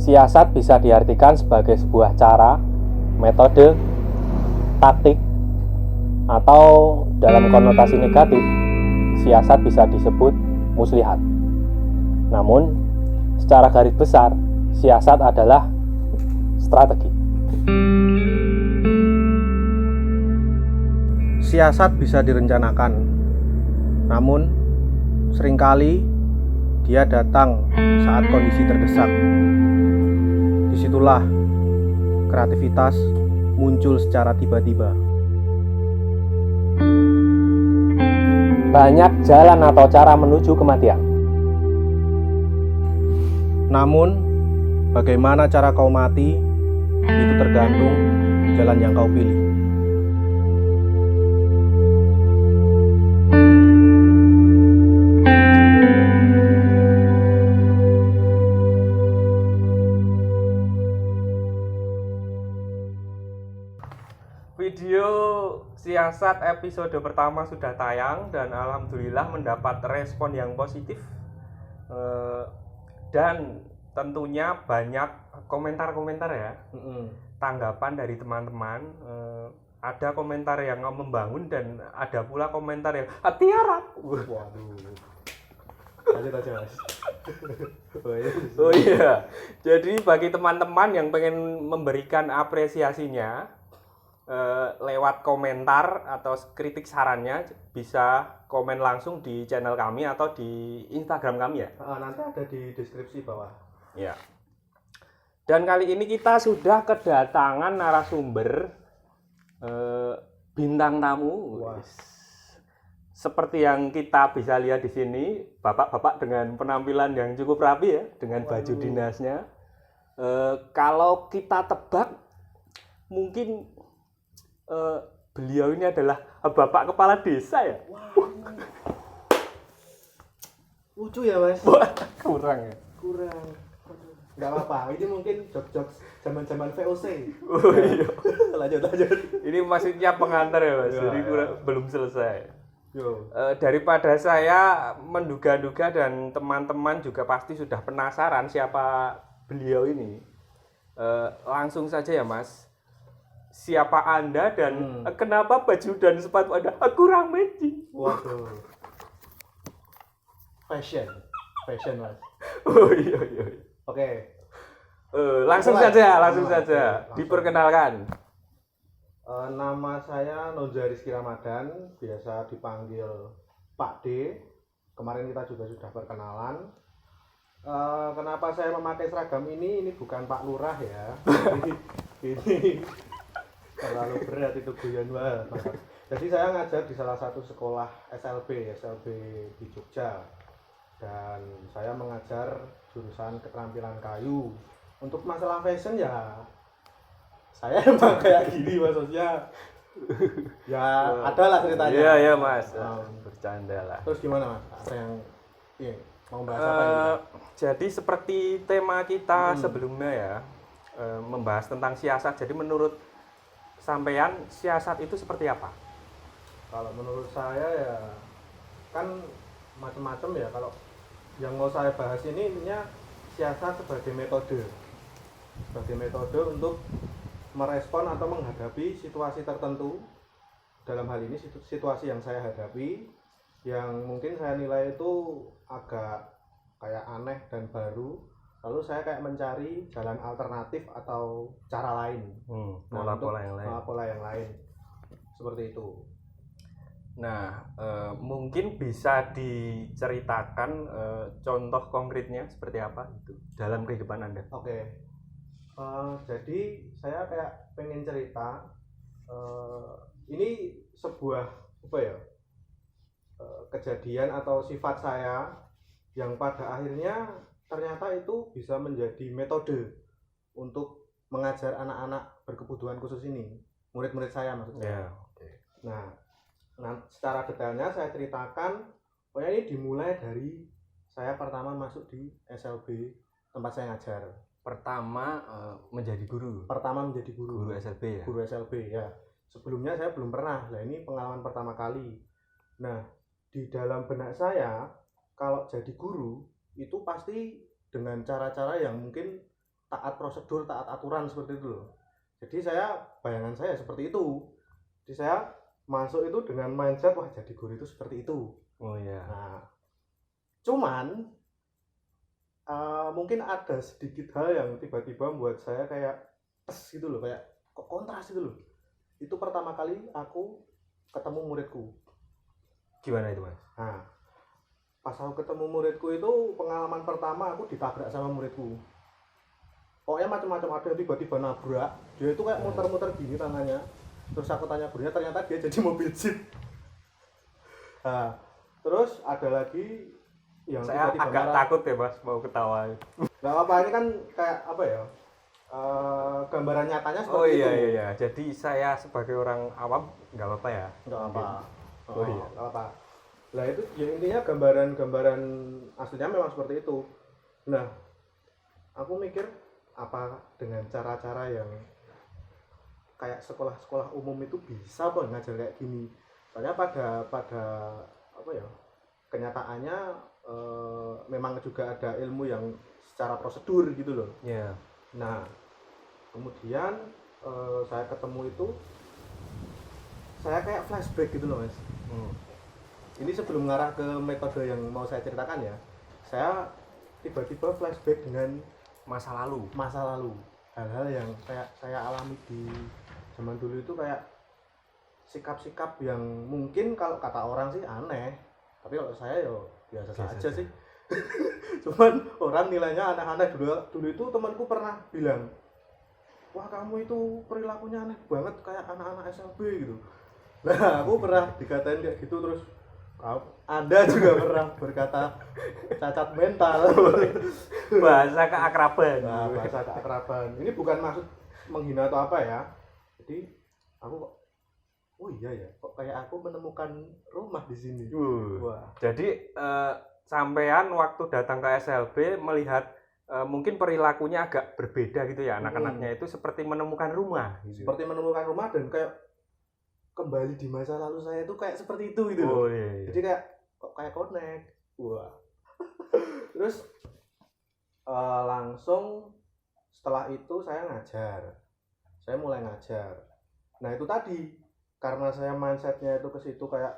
Siasat bisa diartikan sebagai sebuah cara, metode, taktik, atau dalam konotasi negatif, siasat bisa disebut muslihat. Namun, secara garis besar, siasat adalah strategi. Siasat bisa direncanakan, namun seringkali dia datang saat kondisi terdesak. Disitulah kreativitas muncul secara tiba-tiba. Banyak jalan atau cara menuju kematian. Namun, bagaimana cara kau mati, itu tergantung jalan yang kau pilih. Video siasat episode pertama sudah tayang dan alhamdulillah mendapat respon yang positif, dan tentunya banyak komentar-komentar ya, tanggapan dari teman-teman. Ada komentar yang membangun dan ada pula komentar yang tiara. Waduh. Lanjut aja, Mas. Oh iya, jadi bagi teman-teman yang pengen memberikan apresiasinya lewat komentar atau kritik sarannya, bisa komen langsung di channel kami atau di Instagram kami ya. Nanti ada di deskripsi bawah. Ya. Dan kali ini kita sudah kedatangan narasumber, bintang tamu. Seperti yang kita bisa lihat di sini, bapak-bapak dengan penampilan yang cukup rapi ya, dengan baju dinasnya. Kalau kita tebak, mungkin beliau ini adalah bapak kepala desa ya. Lucu ya, Mas? Kurang ya. Kurang. Nggak apa-apa, ini mungkin jok-jok zaman-zaman VOC. Oh iya. Lanjut. Ini maksudnya pengantar ya Mas, jadi belum selesai. Yo. Daripada saya menduga-duga dan teman-teman juga pasti sudah penasaran siapa beliau ini, langsung saja ya Mas. Siapa Anda dan kenapa baju dan sepatu Anda kurang matching? Waduh. Fashion Mas. Oh iya. Oke. Langsung saja. Diperkenalkan. Nama saya Nonja Rizky Ramadan, biasa dipanggil Pak D. Kemarin kita juga sudah perkenalan. Kenapa saya memakai seragam ini bukan Pak Lurah ya. Ini terlalu berat itu guyon banget. Jadi saya ngajar di salah satu sekolah SLB di Jogja. Dan saya mengajar jurusan keterampilan kayu. Untuk masalah fashion ya saya emang kayak gini maksudnya. Ya ada lah ceritanya. Iya Mas. Bercanda lah. Terus gimana Mas? Ada yang mau bahas apa ini? Jadi seperti tema kita sebelumnya ya, membahas tentang siasat. Jadi menurut sampean siasat itu seperti apa? Kalau menurut saya ya kan macam-macam ya. Kalau yang mau saya bahas ini intinya siasat sebagai metode untuk merespon atau menghadapi situasi tertentu. Dalam hal ini situasi yang saya hadapi yang mungkin saya nilai itu agak kayak aneh dan baru, lalu saya kayak mencari jalan alternatif atau cara lain, pola yang lain seperti itu. Nah, mungkin bisa diceritakan contoh konkretnya seperti apa itu dalam kehidupan Anda? Oke. Jadi saya kayak pengen cerita. Ini sebuah kejadian atau sifat saya yang pada akhirnya ternyata itu bisa menjadi metode untuk mengajar anak-anak berkebutuhan khusus ini, murid-murid saya maksudnya. Nah, secara detailnya saya ceritakan. Pokoknya ini dimulai dari saya pertama masuk di SLB tempat saya ngajar. Pertama menjadi guru. Guru SLB ya. Guru SLB ya. Sebelumnya saya belum pernah. Nah, ini pengalaman pertama kali. Nah, di dalam benak saya kalau jadi guru itu pasti dengan cara-cara yang mungkin taat prosedur, taat aturan seperti itu loh. Jadi bayangan saya seperti itu. Jadi saya masuk itu dengan mindset wah jadi guru itu seperti itu. Oh iya. Nah, cuman mungkin ada sedikit hal yang tiba-tiba membuat saya kayak gitu loh, kayak kok kontras gitu loh. Itu pertama kali aku ketemu muridku. Gimana itu, Mas? Nah, pas aku ketemu muridku itu pengalaman pertama aku ditabrak sama muridku. Pokoknya macam-macam, ada yang tiba-tiba nabrak, dia itu kayak muter-muter gini tangannya. Terus aku tanya gurunya, ternyata dia jadi mobil jeep. Nah, terus ada lagi yang Saya tiba-tiba agak marah. takut ya, Mas, mau ketawa. Gak apa-apa, ini kan kayak apa ya, gambaran nyatanya seperti Oh itu. iya iya iya. Jadi saya sebagai orang awam nggak apa-apa ya. Gak apa. Oh iya. Gak apa. Nah itu ya intinya gambaran aslinya memang seperti itu. Nah, aku mikir apa dengan cara-cara yang kayak sekolah-sekolah umum itu bisa kok ngajar kayak gini. Soalnya pada apa ya, kenyataannya memang juga ada ilmu yang secara prosedur gitu loh. Iya. Nah, kemudian saya ketemu itu, saya kayak flashback gitu loh, Mas. Ini sebelum mengarah ke metode yang mau saya ceritakan ya, saya tiba-tiba flashback dengan Masa lalu. hal-hal yang kayak saya alami di zaman dulu itu, kayak sikap-sikap yang mungkin kalau kata orang sih aneh, tapi kalau saya ya biasa saja sih. Cuman orang nilainya aneh-aneh. Dulu itu temanku pernah bilang, wah kamu itu perilakunya aneh banget kayak anak-anak SLB gitu. Nah aku pernah dikatain kayak gitu. Terus Anda juga pernah berkata cacat mental. Bahasa keakraban. Nah, bahasa keakraban ini bukan maksud menghina atau apa ya. Jadi aku kok, oh iya ya, kok kayak aku menemukan rumah di sini. Wah. Jadi sampean waktu datang ke SLB melihat mungkin perilakunya agak berbeda gitu ya, anak-anaknya itu seperti menemukan rumah gitu. Seperti menemukan rumah dan kayak kembali di masa lalu saya itu kayak seperti itu gitu Oh loh. iya, iya. Jadi kayak kok kayak connect. Wah. Terus langsung setelah itu saya mulai ngajar. Nah itu tadi, karena saya mindsetnya itu ke situ kayak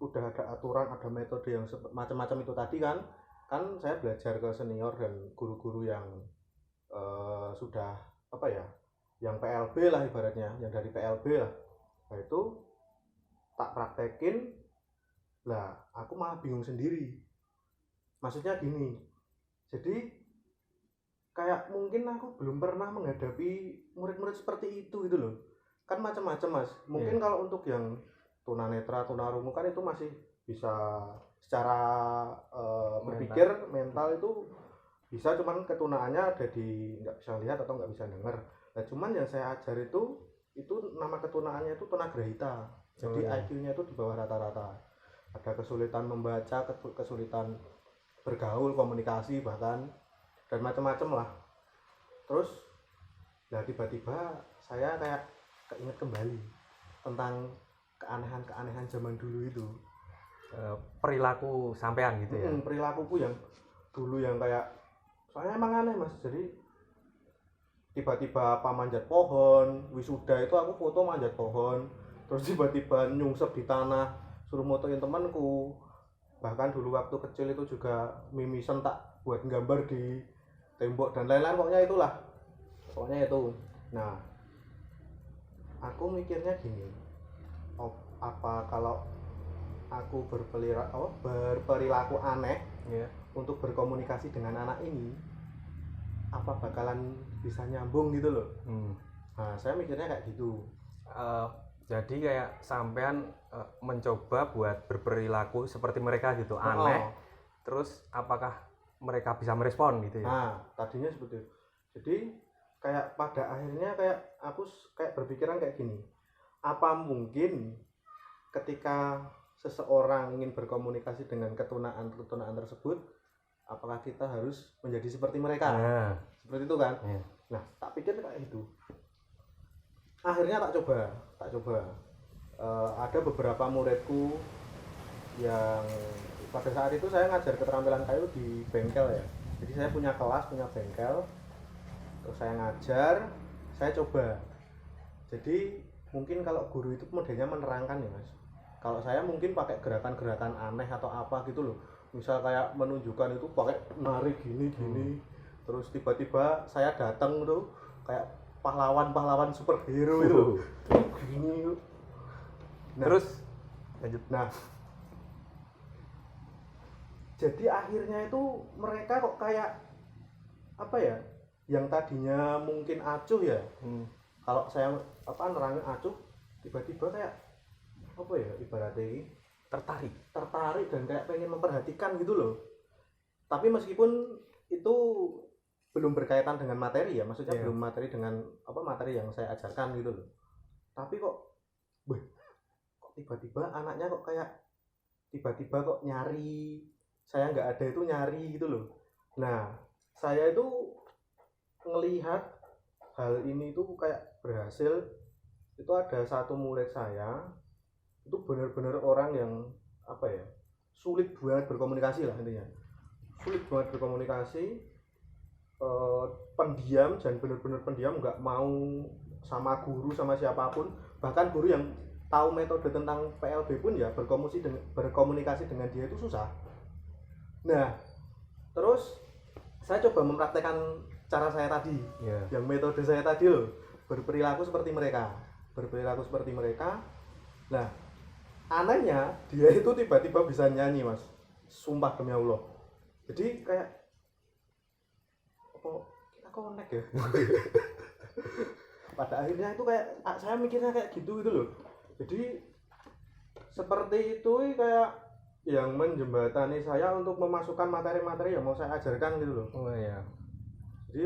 udah ada aturan, ada metode yang macam-macam itu tadi kan saya belajar ke senior dan guru-guru yang sudah apa ya, yang PLB lah ibaratnya, yang dari PLB lah. Nah itu tak praktekin lah, aku malah bingung sendiri. Maksudnya gini, jadi kayak mungkin aku belum pernah menghadapi murid-murid seperti itu gitu loh. Kan macam-macam Mas. Mungkin kalau untuk yang tunanetra, tunarungu kan itu masih bisa secara berpikir mental itu bisa, cuman ketunaannya ada di nggak bisa lihat atau nggak bisa dengar. Nah cuman yang saya ajar itu nama ketunaannya itu tunagrahita. Jadi IQ-nya itu di bawah rata-rata. Ada kesulitan membaca, kesulitan bergaul, komunikasi bahkan, dan macam-macam lah. Terus nah tiba-tiba saya kayak keinget kembali tentang keanehan-keanehan zaman dulu itu. Perilaku sampean gitu ya. Perilakuku yang dulu yang kayak, soalnya emang aneh Mas. Jadi tiba-tiba apa manjat pohon, wisuda itu aku foto manjat pohon, terus tiba-tiba nyungsep di tanah suruh motoin temanku. Bahkan dulu waktu kecil itu juga mimisen tak buat gambar di tembok dan lain-lain, pokoknya itu. Nah aku mikirnya gini, apa kalau aku berperilaku aneh untuk berkomunikasi dengan anak ini, apa bakalan bisa nyambung gitu loh. Nah saya mikirnya kayak gitu. Jadi kayak sampean mencoba buat berperilaku seperti mereka gitu, aneh. Terus apakah mereka bisa merespon gitu ya? Nah tadinya seperti itu. Jadi kayak pada akhirnya kayak aku kayak berpikiran kayak gini, apa mungkin ketika seseorang ingin berkomunikasi dengan ketunaan tersebut, apakah kita harus menjadi seperti mereka? Seperti itu kan? Nah tak pikir kayak itu. Akhirnya tak coba. Ada beberapa muridku yang pada saat itu saya ngajar keterampilan kayu di bengkel ya. Jadi saya punya kelas, punya bengkel. Terus saya ngajar, saya coba. Jadi mungkin kalau guru itu modelnya menerangkan ya Mas. Kalau saya mungkin pakai gerakan-gerakan aneh atau apa gitu loh. Misal kayak menunjukkan itu pakai narik gini. Terus tiba-tiba saya datang tuh kayak pahlawan superhero itu loh. Gini. Nah, Terus lanjut. Nah, jadi akhirnya itu mereka kok kayak apa ya? Yang tadinya mungkin acuh ya. Kalau saya nerangin acuh, tiba-tiba kayak apa ya? Ibaratnya tertarik dan kayak pengen memperhatikan gitu loh. Tapi meskipun itu belum berkaitan dengan materi ya, maksudnya belum materi dengan materi yang saya ajarkan gitu loh. Tapi kok tiba-tiba anaknya kok kayak tiba-tiba kok nyari, saya nggak ada itu nyari gitu loh. Nah, saya itu ngelihat hal ini tuh kayak berhasil. Itu ada satu murid saya itu benar-benar orang yang sulit banget berkomunikasi lah intinya, sulit banget berkomunikasi, pendiam dan benar-benar pendiam, nggak mau sama guru sama siapapun, bahkan guru yang tahu metode tentang PLB pun ya berkomunikasi dengan dia itu susah. Nah, terus saya coba mempraktekkan cara saya tadi, yang metode saya tadi loh, berperilaku seperti mereka. Nah, anehnya dia itu tiba-tiba bisa nyanyi Mas, sumpah demi Allah. Jadi kayak kita connect ya. Pada akhirnya itu kayak saya mikirnya kayak gitu loh. Jadi seperti itu kayak yang menjembatani saya untuk memasukkan materi-materi yang mau saya ajarkan gitu loh. Oh iya. Jadi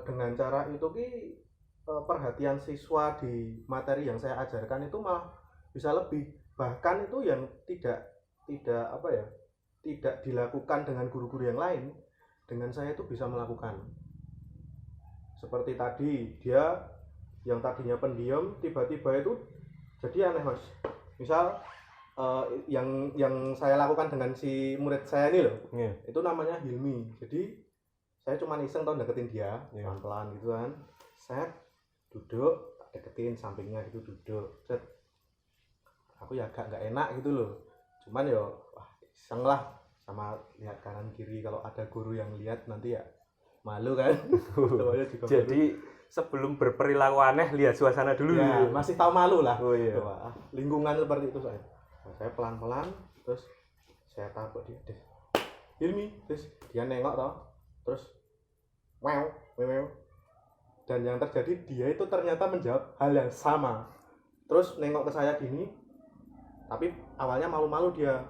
dengan cara itu perhatian siswa di materi yang saya ajarkan itu malah bisa lebih, bahkan itu yang tidak dilakukan dengan guru-guru yang lain, dengan saya itu bisa melakukan. Seperti tadi dia yang tadinya pendiam tiba-tiba itu jadi aneh Mas. Misal yang saya lakukan dengan si murid saya ini loh, itu namanya Hilmi. Jadi saya cuma iseng deketin dia pelan-pelan gitu kan. Saya duduk, deketin sampingnya gitu, duduk. Aku ya agak nggak enak gitu loh. Cuman iseng lah, sama lihat kanan kiri, kalau ada guru yang lihat nanti ya malu kan. Jadi sebelum berperilaku aneh lihat suasana dulu ya. Masih tahu malu lah. Oh iya. Lingkungan seperti itu saya. Nah, saya pelan-pelan terus saya tabuk dia, Hilmi, terus dia nengok toh, terus meow. Dan yang terjadi dia itu ternyata menjawab hal yang sama. Terus nengok ke saya gini, tapi awalnya malu-malu dia.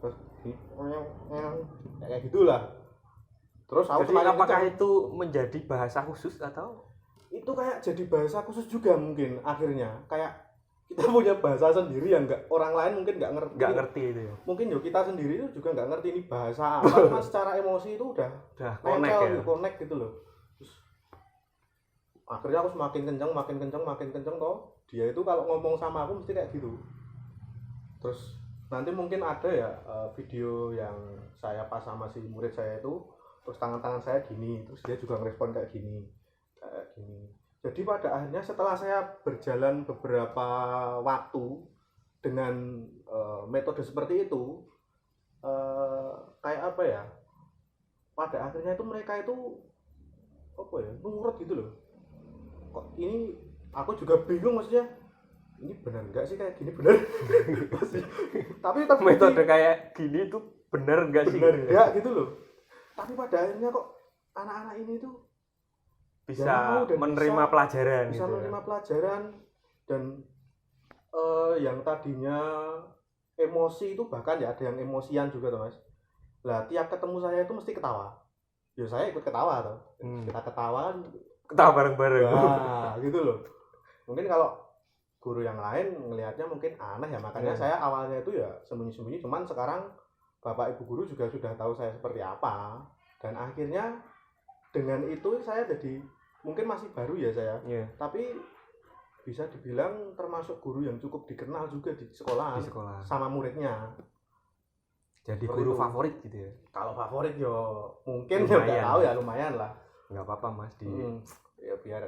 Terus kayak gitulah. Terus aku jadi apakah itu menjadi bahasa khusus atau itu kayak jadi bahasa khusus juga mungkin akhirnya, kayak kita punya bahasa sendiri yang orang lain mungkin nggak ngerti itu ya. Mungkin kita sendiri itu juga nggak ngerti ini bahasa apa, karena secara emosi itu udah connect gitu loh. Terus akhirnya aku semakin kenceng kok. Dia itu kalau ngomong sama aku mesti kayak gitu. Terus nanti mungkin ada ya video yang saya pas sama si murid saya itu, terus tangan saya gini, terus dia juga ngerespon kayak gini. Jadi pada akhirnya setelah saya berjalan beberapa waktu dengan metode seperti itu, kayak apa ya, pada akhirnya itu mereka itu nurut gitu loh. Kok ini aku juga bingung, maksudnya ini benar enggak sih kayak gini, benar tapi metode kayak gini itu benar enggak sih? Benar enggak gitu loh. Tapi pada akhirnya kok anak-anak ini tuh bisa menerima pelajaran bisa gitu menerima pelajaran, dan yang tadinya emosi itu bahkan ya ada yang emosian juga tuh Mas. Lah tiap ketemu saya itu mesti ketawa. Ya saya ikut ketawa tuh. Kita ketawa bareng-bareng. Nah, gitu loh. Mungkin kalau guru yang lain ngelihatnya mungkin aneh ya, makanya saya awalnya itu ya sembunyi-sembunyi, cuman sekarang Bapak Ibu guru juga sudah tahu saya seperti apa, dan akhirnya dengan itu saya jadi, mungkin masih baru ya saya, tapi bisa dibilang termasuk guru yang cukup dikenal juga di sekolah. Sama muridnya. Jadi guru favorit gitu ya. Kalau favorit yo mungkin ya nggak tahu ya, lumayan lah. Nggak apa-apa Mas di ya biar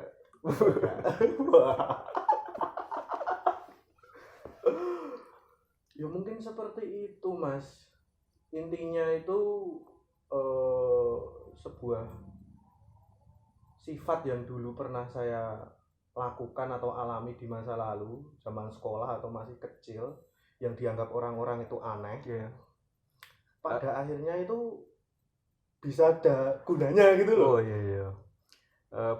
ya mungkin seperti itu Mas. Intinya itu sebuah sifat yang dulu pernah saya lakukan atau alami di masa lalu, zaman sekolah atau masih kecil, yang dianggap orang-orang itu aneh. Pada akhirnya itu bisa ada gunanya gitu loh. Oh iya.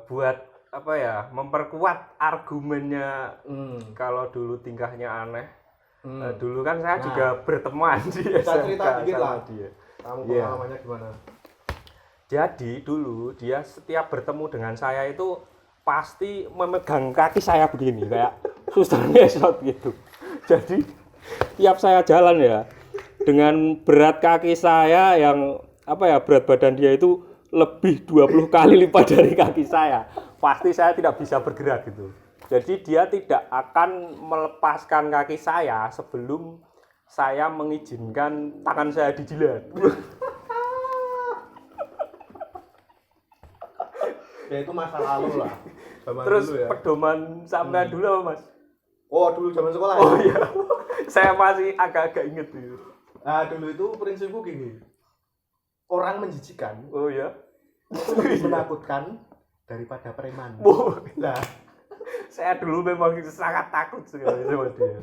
Buat apa ya, memperkuat argumennya. Kalau dulu tingkahnya aneh. Dulu kan saya juga berteman di SMK cerita dikit lah dia. Kamu pengalamannya gimana? Jadi dulu dia setiap bertemu dengan saya itu pasti memegang kaki saya begini kayak suster ngesot gitu. Jadi tiap saya jalan ya, dengan berat kaki saya yang berat badan dia itu lebih 20 kali lipat dari kaki saya. Pasti saya tidak bisa bergerak gitu. Jadi dia tidak akan melepaskan kaki saya sebelum saya mengizinkan tangan saya dijilat. Ya itu masa lalu lah. Terus dulu ya. pedoman sampean dulu apa Mas? Oh dulu zaman sekolah ya? Oh iya. Saya masih agak-agak inget itu. Nah dulu itu prinsipku gini. Orang menjijikan. Oh iya. Lebih menakutkan daripada preman. Nah, saya dulu memang sangat takut sekali sama dia.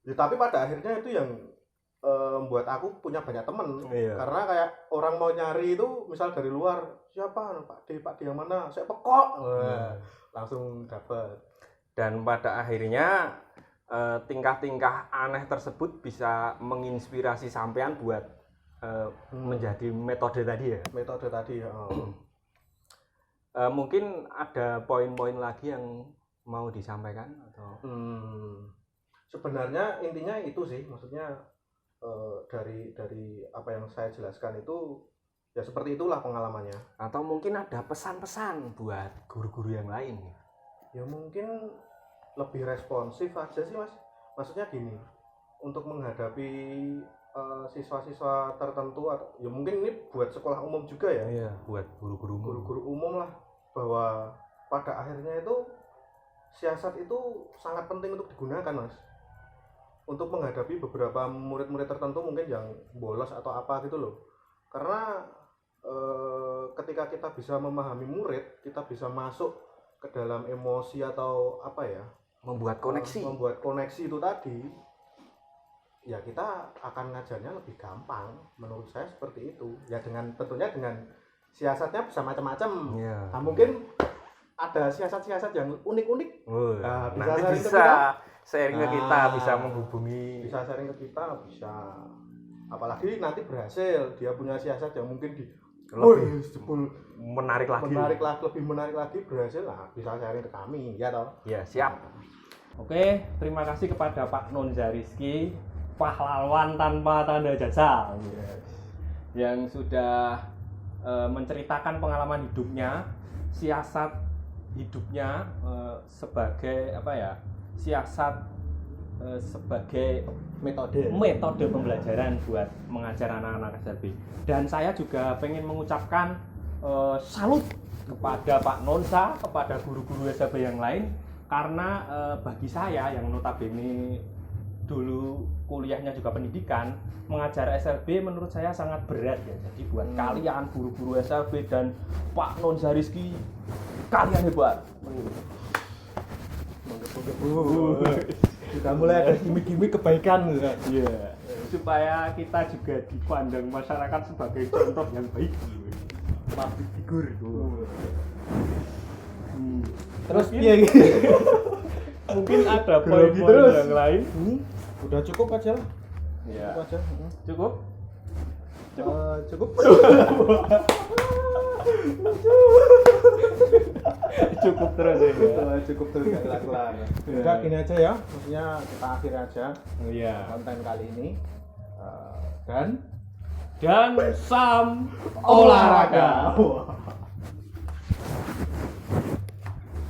Ya, tapi pada akhirnya itu yang membuat aku punya banyak teman. Karena kayak orang mau nyari itu misal dari luar, siapa Pak D yang mana, saya pekok, langsung dapat. Dan pada akhirnya tingkah-tingkah aneh tersebut bisa menginspirasi sampean buat menjadi metode tadi ya. Metode tadi ya. Mungkin ada poin-poin lagi yang mau disampaikan atau? Sebenarnya intinya itu sih, maksudnya dari apa yang saya jelaskan itu ya seperti itulah pengalamannya. Atau mungkin ada pesan-pesan buat guru-guru yang lain? Ya mungkin lebih responsif aja sih Mas. Maksudnya gini, untuk menghadapi siswa-siswa tertentu atau ya mungkin ini buat sekolah umum juga ya. Iya, buat guru-guru umum lah, bahwa pada akhirnya itu siasat itu sangat penting untuk digunakan Mas. Untuk menghadapi beberapa murid-murid tertentu mungkin yang bolos atau apa gitu loh. Karena ketika kita bisa memahami murid, kita bisa masuk ke dalam emosi atau membuat koneksi itu tadi, ya kita akan ngajarnya lebih gampang. Menurut saya seperti itu. Ya tentunya dengan siasatnya bisa macam-macam. Nah, mungkin ada siasat-siasat yang unik-unik. Bisa sharing ke kita, bisa menghubungi. Bisa sharing ke kita, bisa. Apalagi nanti berhasil, dia punya siasat yang mungkin lebih menarik lagi, lebih menarik lagi, berhasil lah, bisa sharing ke kami, ya toh? Ya, siap. Oke, terima kasih kepada Pak Nonza Rizky, pahlawan tanpa tanda jasa, yang sudah menceritakan pengalaman hidupnya, siasat hidupnya sebagai siasat sebagai metode pembelajaran buat mengajar anak-anak SLB. Dan saya juga pengen mengucapkan salut kepada Pak Nonza, kepada guru-guru SLB yang lain, karena bagi saya yang notabene dulu kuliahnya juga pendidikan, mengajar SLB menurut saya sangat berat ya. Jadi buat kalian guru-guru SLB dan Pak Nonza Rizky, kalian hebat. Sudah mulai ada gimmick-gimmick kebaikan gitu. Iya. Supaya kita juga dipandang masyarakat sebagai contoh yang baik. Public figure. Terus iya mungkin ada poin-poin yang lain. Udah cukup aja lah. Ya. Cukup. Cukup terus ya. Cukup terus gak kelar-kelar. Udah gini aja ya, maksudnya kita akhir aja konten kali ini. Dan sam olahraga.